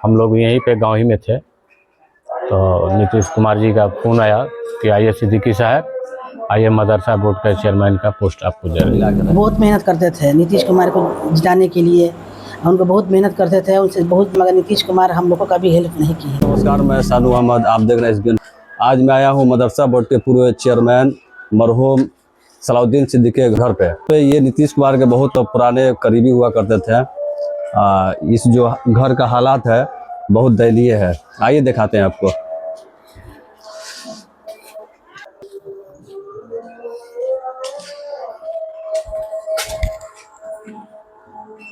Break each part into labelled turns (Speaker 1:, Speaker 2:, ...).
Speaker 1: हम लोग यहीं पे गांव ही में थे तो नीतीश कुमार जी का फ़ोन आया कि आइए सिद्दीकी साहब, आइए मदरसा बोर्ड के चेयरमैन का पोस्ट आपको दे रहे हैं।
Speaker 2: बहुत मेहनत करते थे नीतीश कुमार को जिताने के लिए, उनको बहुत मेहनत करते थे उनसे बहुत, मगर नीतीश कुमार हम लोगों को कभी हेल्प नहीं की है।
Speaker 3: नमस्कार, मैं सानू अहमद, आप देख रहे हैं। आज मैं आया हूँ मदरसा बोर्ड के पूर्व चेयरमैन मरहूम सलाउद्दीन सिद्दीकी के घर पे। तो ये नीतीश कुमार के बहुत पुराने करीबी हुआ करते थे। इस जो घर का हालात है बहुत दयनीय है। आइए दिखाते हैं आपको।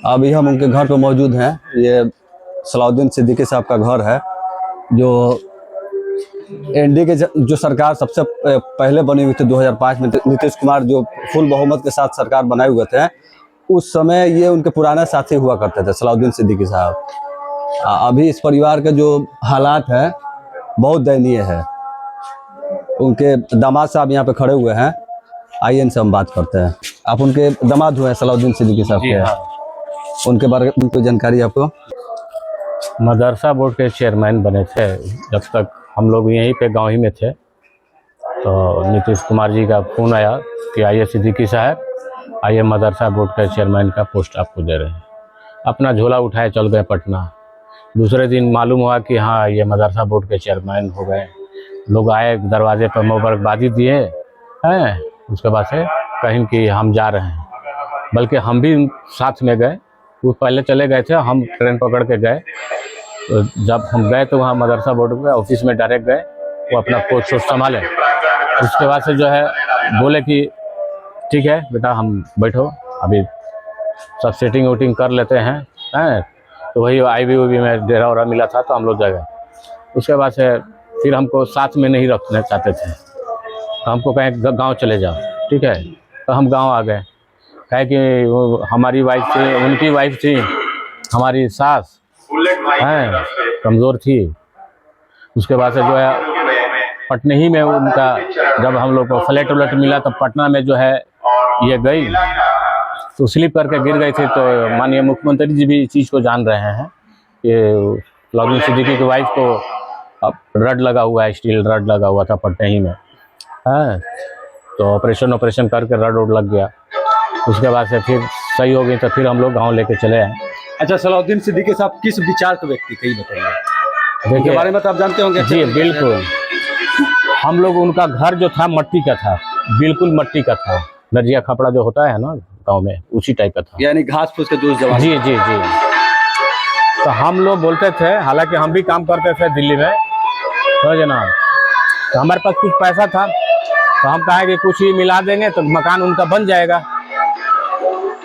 Speaker 3: अभी हम उनके घर पे मौजूद हैं। ये सलाउद्दीन सिद्दीकी साहब का घर है, जो एनडीए के जो सरकार सबसे पहले बनी हुई थी 2005 में, नीतीश कुमार जो फुल बहुमत के साथ सरकार बनाए हुए थे, उस समय ये उनके पुराने साथी हुआ करते थे सलाउद्दीन सिद्दीकी साहब। अभी इस परिवार के जो हालात है बहुत दयनीय है। उनके दामाद साहब यहाँ पे खड़े हुए हैं, आइए इनसे हम बात करते हैं। आप उनके दामाद हुए हैं सलाउद्दीन सिद्दीकी साहब के? उनके बारे में कोई जानकारी आपको?
Speaker 1: मदरसा बोर्ड के चेयरमैन बने थे जब तक हम लोग यहीं पे गांव ही में थे तो नीतीश कुमार जी का फ़ोन आया कि आइए सिद्दीकी साहब, आइए मदरसा बोर्ड के चेयरमैन का पोस्ट आपको दे रहे हैं। अपना झोला उठाए चल गए पटना। दूसरे दिन मालूम हुआ कि हाँ ये मदरसा बोर्ड के चेयरमैन हो गए। लोग आए, दरवाजे पर मुबारकबादी दिए हैं, उसके बाद से कहीं कि हम जा रहे हैं। बल्कि हम भी साथ में गए। वो पहले चले गए थे, हम ट्रेन पकड़ के गए। तो जब हम गए तो वहाँ मदरसा बोर्ड के ऑफिस में डायरेक्ट गए, वो अपना पोस्ट संभाले। उसके बाद से जो है बोले कि ठीक है बेटा, हम बैठो, अभी सब सेटिंग वोटिंग कर लेते हैं। तो वही IBOB में डेरा वरा मिला था तो हम लोग जगह। उसके बाद से फिर हमको साथ में नहीं रखना चाहते थे, तो हमको कहें गाँव चले जाओ। ठीक है, तो हम गाँव आ गए। कहे कि वो हमारी वाइफ थी, उनकी वाइफ थी, हमारी सास हैं, कमज़ोर थी। उसके बाद से जो है पटने ही में उनका, जब हम लोग को फ्लैट उलट मिला तो पटना में जो है ये गई तो स्लिप करके गिर गई थी। तो माननीय मुख्यमंत्री जी भी इस चीज़ को जान रहे हैं। ये सलाउद्दीन सिद्दीकी की वाइफ को अब रड लगा हुआ है, स्टील रड लगा हुआ था पटने ही में, है। तो ऑपरेशन करके रड उड लग गया। उसके बाद से फिर सही हो गई तो फिर हम लोग गाँव लेके चले आए।
Speaker 3: अच्छा, सलाउद्दीन सिद्दीकी साहब किस विचार के व्यक्ति थे, बताइए। उनके बारे में तो आप जानते होंगे।
Speaker 1: जी बिल्कुल। हम लोग, उनका घर जो था मट्टी का था, बिल्कुल मट्टी का था। नरिया खपड़ा जो होता है ना गांव में, उसी टाइप का था,
Speaker 3: यानी घास फूस के जो जवान।
Speaker 1: जी जी जी। तो हम लोग बोलते थे, हालांकि हम भी काम करते थे दिल्ली में, तो जनाब, तो हमारे पास कुछ पैसा था तो हम कहा कि कुछ ही मिला देंगे तो मकान उनका बन जाएगा।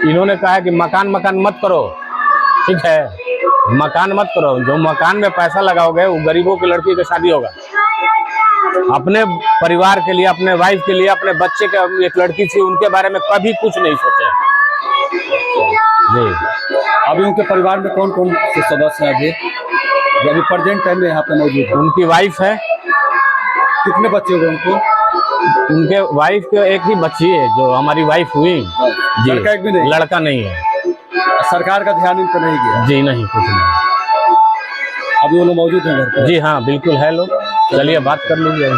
Speaker 1: इन्होंने कहा कि मकान मत करो, ठीक है, मकान मत करो। जो मकान में पैसा लगाओगे वो गरीबों की लड़की की शादी होगा। अपने परिवार के लिए, अपने वाइफ के लिए, अपने बच्चे के, एक लड़की थी, उनके बारे में कभी कुछ नहीं सोचे जी।
Speaker 3: अभी उनके परिवार में कौन कौन से सदस्य हैं जो अभी प्रेजेंट टाइम में यहाँ पे मौजूद है?
Speaker 1: उनकी वाइफ है।
Speaker 3: कितने बच्चे हुए उनको?
Speaker 1: उनके वाइफ के एक ही बच्ची है जो हमारी वाइफ हुई जी।
Speaker 3: लड़का एक भी नहीं?
Speaker 1: लड़का नहीं है।
Speaker 3: सरकार का ध्यान इन पर नहीं गया?
Speaker 1: जी नहीं, कुछ नहीं।
Speaker 3: अभी वो लोग मौजूद हैं घर पर?
Speaker 1: जी हाँ बिल्कुल है लोग। चलिए बात कर लीजिए।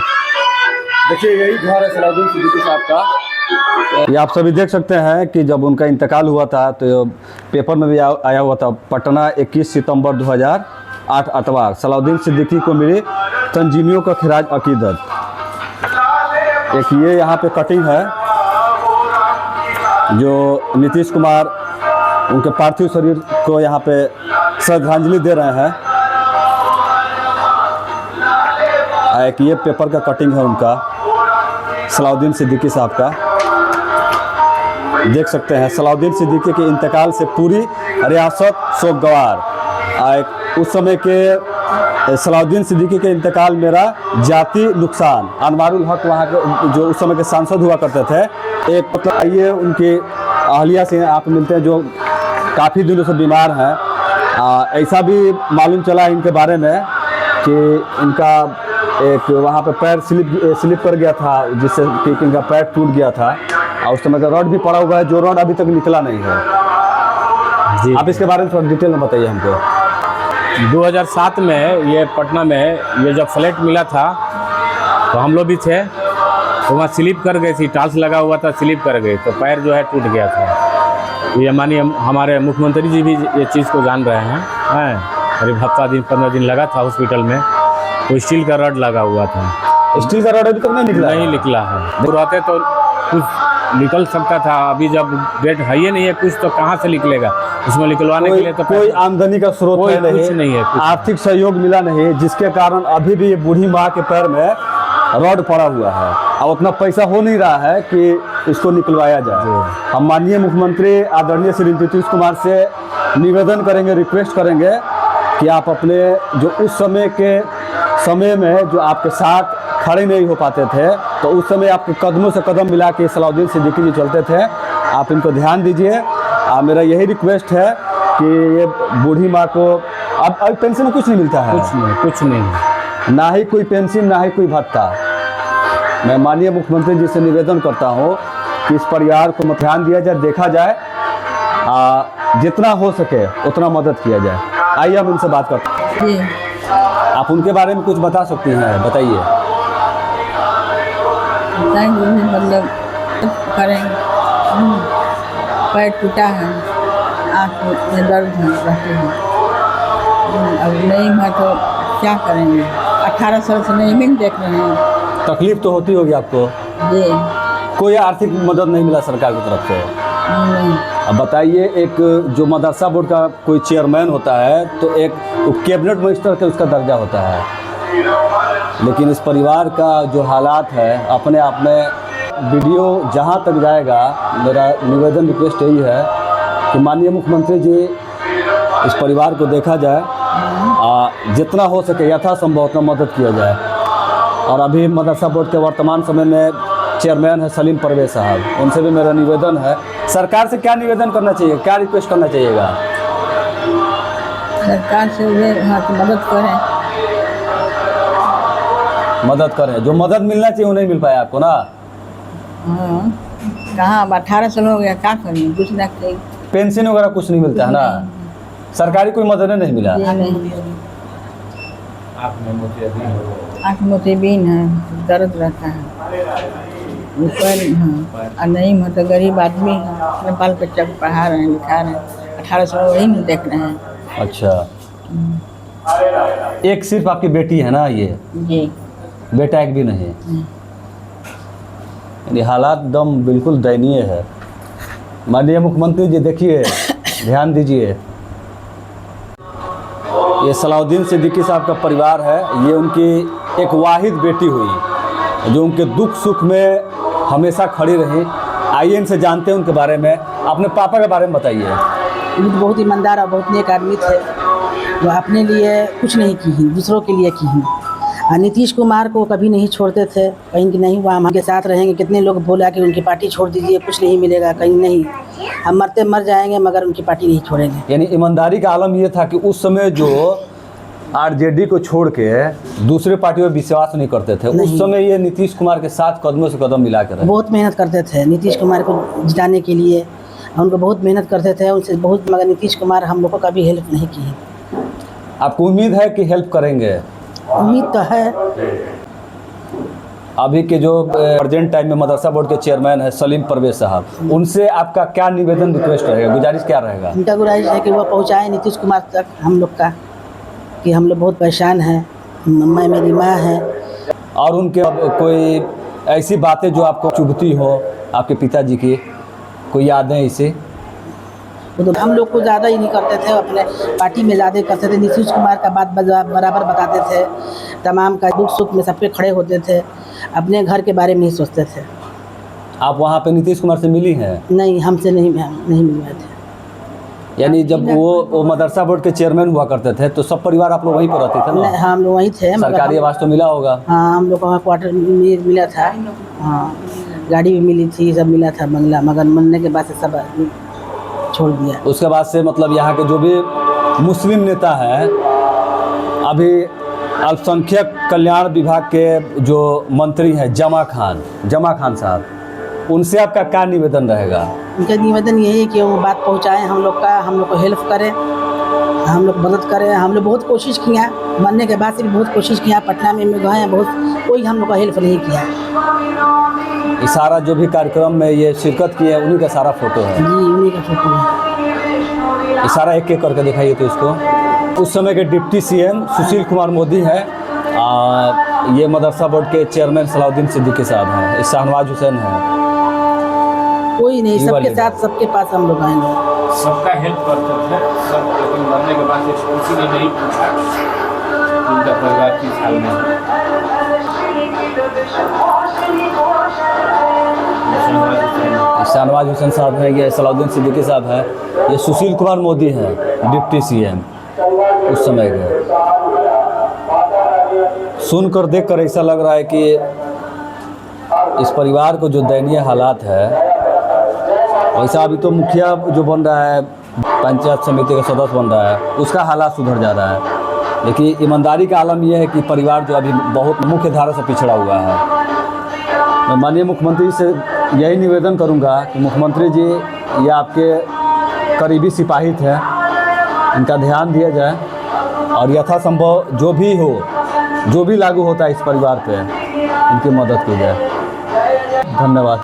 Speaker 3: देखिए, यही घर है सलाउद्दीन सिद्दीकी साहब का। ये आप सभी देख सकते हैं कि जब उनका इंतकाल हुआ था तो पेपर में भी आया हुआ था, पटना 21 सितंबर 2008 अतवार, सलाउद्दीन सिद्दीकी को मिली तंजीमियों का खिराज अकीदत। एक ये यहाँ पे कटिंग है जो नीतीश कुमार उनके पार्थिव शरीर को यहाँ पे श्रद्धांजलि दे रहे हैं। एक ये पेपर का कटिंग है उनका, सलाउद्दीन सिद्दीकी साहब का, देख सकते हैं। सलाउद्दीन सिद्दीकी के इंतकाल से पूरी रियासत शोकगवार। उस समय के सलाउद्दीन सिद्दीकी के इंतकाल मेरा जाति नुकसान। अनवारुल हक वहाँ के जो उस समय के सांसद हुआ करते थे, एक मतलब ये उनकी अहलिया से आप मिलते हैं जो काफ़ी दिनों से बीमार हैं। ऐसा भी मालूम चला इनके बारे में कि इनका एक वहाँ पे पैर स्लिप कर गया था, जिससे कि इनका पैर टूट गया था और उस समय का रॉड भी पड़ा हुआ है, जो रॉड अभी तक निकला नहीं है जी। आप इसके बारे में थोड़ा डिटेल में बताइए हमको।
Speaker 1: 2007 में ये पटना में ये जब फ्लैट मिला था तो हम लोग भी थे, तो वहाँ स्लिप कर गई थी, टाइल्स लगा हुआ था, स्लिप कर गई तो पैर जो है टूट गया था। ये मानिए हमारे मुख्यमंत्री जी भी ये चीज़ को जान रहे हैं। करीब हफ्ता दिन 15 दिन लगा था हॉस्पिटल में, तो स्टील का रड लगा हुआ था।
Speaker 3: स्टील का रड अभी तक नहीं निकला?
Speaker 1: नहीं निकला है। दूर रहते तो कुछ निकल सकता था, अभी जब डेट है ही नहीं है कुछ, तो कहाँ से निकलेगा? उसमें निकलवाने के लिए तो
Speaker 3: कोई आमदनी का स्रोत
Speaker 1: कोई
Speaker 3: है नहीं,
Speaker 1: कुछ नहीं है, कुछ
Speaker 3: आर्थिक सहयोग मिला नहीं, जिसके कारण अभी भी ये बूढ़ी माँ के पैर में रॉड पड़ा हुआ है और उतना पैसा हो नहीं रहा है कि इसको निकलवाया जाए। हम माननीय मुख्यमंत्री आदरणीय श्री नीतीश कुमार से निवेदन करेंगे, रिक्वेस्ट करेंगे कि आप अपने जो उस समय में जो आपके साथ खड़े नहीं हो पाते थे, तो उस समय आपके कदमों से कदम मिला के सलाउद्दीन सिद्दीकी जी चलते थे, आप इनको ध्यान दीजिए। मेरा यही रिक्वेस्ट है कि ये बूढ़ी माँ को अब पेंशन में कुछ नहीं मिलता है,
Speaker 1: कुछ नहीं,
Speaker 3: ना ही कोई पेंशन, ना ही कोई भत्ता। मैं माननीय मुख्यमंत्री जी से निवेदन करता हूँ कि इस परिवार को ध्यान दिया जाए, देखा जाए, जितना हो सके उतना मदद किया जाए। आइए हम इनसे बात करते हैं। आप उनके बारे में कुछ बता सकती हैं? बताइए।
Speaker 4: मतलब करें, पैर टूटा है, आँख में दर्द है, रहती है। अब नहीं है तो क्या करेंगे? 18 साल से नहीं भी देख रहे हैं।
Speaker 3: तकलीफ तो होती होगी आपको?
Speaker 4: जी।
Speaker 3: कोई आर्थिक मदद नहीं मिला सरकार की तरफ से?
Speaker 4: नहीं।
Speaker 3: अब बताइए, एक जो मदरसा बोर्ड का कोई चेयरमैन होता है तो एक कैबिनेट मिनिस्टर का उसका दर्जा होता है, लेकिन इस परिवार का जो हालात है अपने आप में वीडियो जहां तक जाएगा, मेरा निवेदन रिक्वेस्ट यही है कि माननीय मुख्यमंत्री जी इस परिवार को देखा जाए, जितना हो सके यथासंभव उतना मदद किया जाए। और अभी मदरसा बोर्ड के वर्तमान समय में चेयरमैन है सलीम परवेज साहब, उनसे भी मेरा निवेदन है, सरकार से क्या निवेदन करना चाहिए, क्या रिक्वेस्ट करना चाहिएगा?
Speaker 4: सरकार से
Speaker 3: मदद करें, जो मदद मिलना चाहिए वो नहीं मिल पाया आपको ना?
Speaker 4: हाँ, कहाँ अब 18 साल हो गया, क्या करें? कुछ ना कहीं
Speaker 3: पेंशन वगैरह कुछ नहीं मिलता है ना? सरकारी कोई मदद नहीं मिला?
Speaker 4: आँख मोतियाबिंद है, दर्द रहता है ऊपर। हाँ, और नहीं मतलब गरीब आदमी है, अपने बाल बच्चा को पढ़ा रहे हैं, लिखा रहे हैं, 18 साल वही में देख रहे हैं।
Speaker 3: अच्छा, एक सिर्फ आपकी बेटी है ना ये?
Speaker 4: जी।
Speaker 3: बेटा एक भी नहीं? यानी हालात दम बिल्कुल दयनीय है। माननीय मुख्यमंत्री जी देखिए, ध्यान दीजिए। ये सलाउद्दीन सिद्दीकी साहब का परिवार है, ये उनकी एक वाहिद बेटी हुई जो उनके दुख सुख में हमेशा खड़ी रही। आइए इनसे जानते हैं उनके बारे में। अपने पापा के बारे में बताइए।
Speaker 2: वो बहुत ईमानदार और बहुत नेक आदमी थे, वो अपने लिए कुछ नहीं की, दूसरों के लिए की। नीतीश कुमार को कभी नहीं छोड़ते थे, कहीं कि नहीं वो हमारे साथ रहेंगे। कितने लोग बोला कि उनकी पार्टी छोड़ दीजिए, कुछ नहीं मिलेगा, कहीं नहीं, हम मरते मर जाएंगे मगर उनकी पार्टी नहीं छोड़ेंगे।
Speaker 3: यानी ईमानदारी का आलम ये था कि उस समय जो आरजेडी को छोड़ के दूसरे पार्टी में विश्वास नहीं करते थे, उस समय ये नीतीश कुमार के साथ कदमों से कदम मिला कर
Speaker 2: बहुत मेहनत करते थे नीतीश कुमार को जिताने के लिए, उनको बहुत मेहनत करते थे उनसे बहुत, मगर नीतीश कुमार हम लोग को कभी हेल्प नहीं की।
Speaker 3: आपको उम्मीद है कि हेल्प करेंगे?
Speaker 2: उम्मीद तो है।
Speaker 3: अभी के जो प्रेजेंट टाइम में मदरसा बोर्ड के चेयरमैन है सलीम परवेज साहब, उनसे आपका क्या निवेदन रिक्वेस्ट रहेगा, गुजारिश क्या रहेगा?
Speaker 2: उनका गुजारिश है कि वो पहुंचाएं नीतीश कुमार तक हम लोग का, कि हम लोग बहुत परेशान हैं, मैं मेरी माँ है।
Speaker 3: और उनके कोई ऐसी बातें जो आपको चुभती हो, आपके पिताजी की कोई यादें ऐसी?
Speaker 2: वो तो हम लोग को ज़्यादा ही नहीं करते थे, अपने पार्टी में ज़्यादा करते थे। नीतीश कुमार का बात बराबर बताते थे, तमाम का दुख सुख में सब पे खड़े होते थे, अपने घर के बारे में ही सोचते थे।
Speaker 3: आप वहाँ पे नीतीश कुमार से मिली हैं?
Speaker 2: नहीं, हमसे नहीं मिले थे।
Speaker 3: यानी जब वो मदरसा बोर्ड के चेयरमैन हुआ करते थे तो सब परिवार आप लोग वहीं पर रहते थे ना?
Speaker 2: हाँ, हम लोग वहीं थे।
Speaker 3: सरकारी आवास तो मिला होगा?
Speaker 2: हाँ, हम लोग को वहाँ क्वार्टर मिला था, हाँ, गाड़ी भी मिली थी, सब मिला था बंगला, मगर मिलने के बाद से सब छोड़ दिया।
Speaker 3: उसके बाद से मतलब यहाँ के जो भी मुस्लिम नेता हैं, अभी अल्पसंख्यक कल्याण विभाग के जो मंत्री हैं जमा खान साहब, उनसे आपका क्या निवेदन रहेगा?
Speaker 2: उनका निवेदन यही है कि वो बात पहुँचाएँ हम लोग को हेल्प करें, हम लोग मदद करें। हम लोग बहुत कोशिश किया, मरने के बाद से भी बहुत कोशिश किया। पटना में गए हैं, बहुत कोई हम लोग का हेल्प नहीं किया।
Speaker 3: ये सारा जो भी कार्यक्रम में ये शिरकत किए हैं उन्हीं का सारा फोटो है।
Speaker 2: जी उन्हीं का फोटो है।
Speaker 3: ये सारा एक एक करके दिखाइए तो इसको। उस समय के डिप्टी सीएम सुशील कुमार मोदी हैं। ये मदरसा बोर्ड के चेयरमैन सलाउद्दीन सिद्दीकी साहब हैं। शाहनवाज हुसैन हैं।
Speaker 2: कोई नहीं,
Speaker 3: ये
Speaker 2: सबके
Speaker 3: वाली
Speaker 2: साथ सबके पास हम लोग आएंगे।
Speaker 1: सबका हेल्प करते थे सब, लेकिन मरने के बाद किसी ने नहीं पूछा उनका परिवार किस हाल में है।
Speaker 3: शाहनवाज हुसैन साहब हैं, ये सलाउद्दीन सिद्दीकी साहब हैं, ये सुशील कुमार मोदी हैं डिप्टी सीएम उस समय के। सुनकर देखकर ऐसा लग रहा है कि इस परिवार को जो दयनीय हालात है, वैसा अभी तो मुखिया जो बन रहा है, पंचायत समिति का सदस्य बन रहा है, उसका हालात सुधर जा रहा है। लेकिन ईमानदारी का आलम यह है कि परिवार जो अभी बहुत मुख्य धारा से पिछड़ा हुआ है। मैं माननीय मुख्यमंत्री से यही निवेदन करूंगा कि मुख्यमंत्री जी ये आपके करीबी सिपाही थे, इनका ध्यान दिया जाए और यथासंभव जो भी हो, जो भी लागू होता है इस परिवार पे, इनकी मदद की जाए। धन्यवाद।